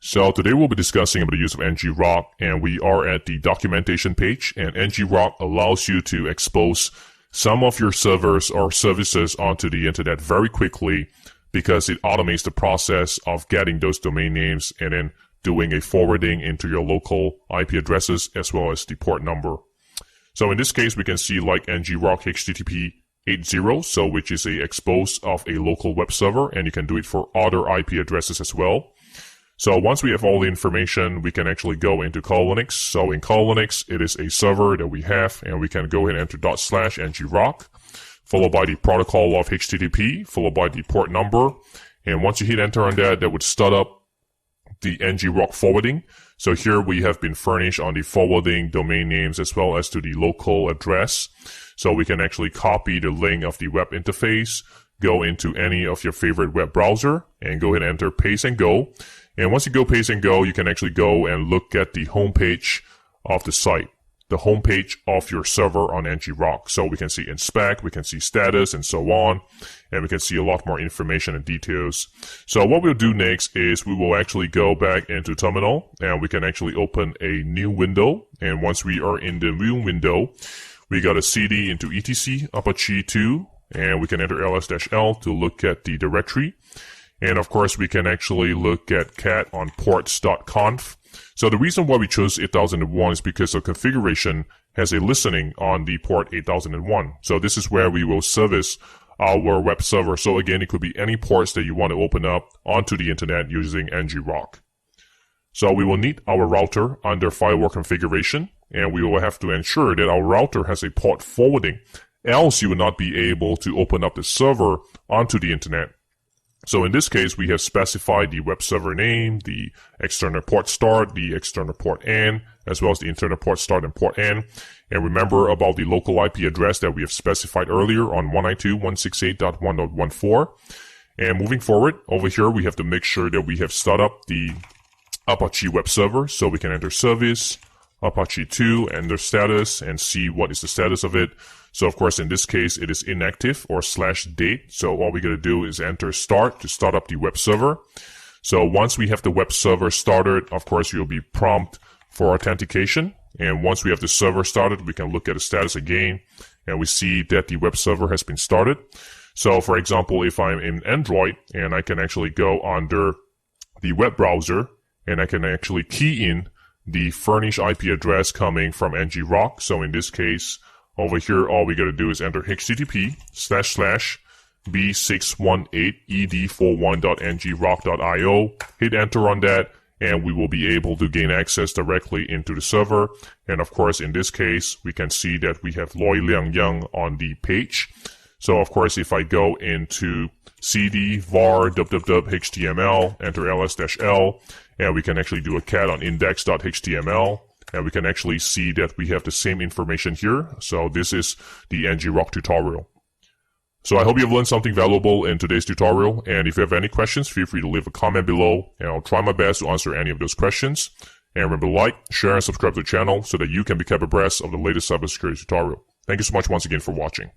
So today we'll be discussing about the use of NGROK, and we are at the documentation page, and NGROK allows you to expose some of your servers or services onto the internet very quickly because it automates the process of getting those domain names and then doing a forwarding into your local IP addresses as well as the port number. So in this case, we can see like NGROK HTTP 80, so which is a expose of a local web server, and you can do it for other IP addresses as well. So once we have all the information, we can actually go into call Linux. So in call Linux, it is a server that we have, and we can go ahead and enter /NGROK, followed by the protocol of HTTP, followed by the port number. And once you hit enter on that, that would start up the NGROK forwarding. So here we have been furnished on the forwarding domain names as well as to the local address. So we can actually copy the link of the web interface, go into any of your favorite web browser, and go ahead and enter paste and go. And once you go paste and go, you can actually go and look at the homepage of the site, the homepage of your server on NGROK. So we can see inspect, we can see status, and so on, and we can see a lot more information and details. So what we'll do next is we will actually go back into terminal, and we can actually open a new window. And once we are in the new window, we got a cd into etc Apache 2, and we can enter ls-l to look at the directory. And of course, we can actually look at cat on ports.conf. So the reason why we chose 8001 is because the configuration has a listening on the port 8001. So this is where we will service our web server. So again, it could be any ports that you want to open up onto the internet using NGROK. So we will need our router under firewall configuration, and we will have to ensure that our router has a port forwarding. Else you will not be able to open up the server onto the internet. So in this case, we have specified the web server name, the external port start, the external port end, as well as the internal port start and port end. And remember about the local IP address that we have specified earlier on 192.168.1.14. And moving forward, over here, we have to make sure that we have started up the Apache web server. So we can enter service, Apache 2, enter status, and see what is the status of it. So of course, in this case, it is inactive or /date. So all we got to do is enter start to start up the web server. So once we have the web server started, of course, you'll be prompt for authentication. And once we have the server started, we can look at the status again, and we see that the web server has been started. So for example, if I'm in Android and I can actually go under the web browser and I can actually key in the furnished IP address coming from NGROK. So in this case, over here, all we got to do is enter http://b618ed41.ngrok.io, hit enter on that, and we will be able to gain access directly into the server. And of course, in this case, we can see that we have Loi Liang Yang on the page. So of course, if I go into cd var www.html, enter ls-l, and we can actually do a cat on index.html. And we can actually see that we have the same information here. So this is the NGROK tutorial. So I hope you have learned something valuable in today's tutorial. And if you have any questions, feel free to leave a comment below, and I'll try my best to answer any of those questions. And remember to like, share, and subscribe to the channel so that you can be kept abreast of the latest cybersecurity tutorial. Thank you so much once again for watching.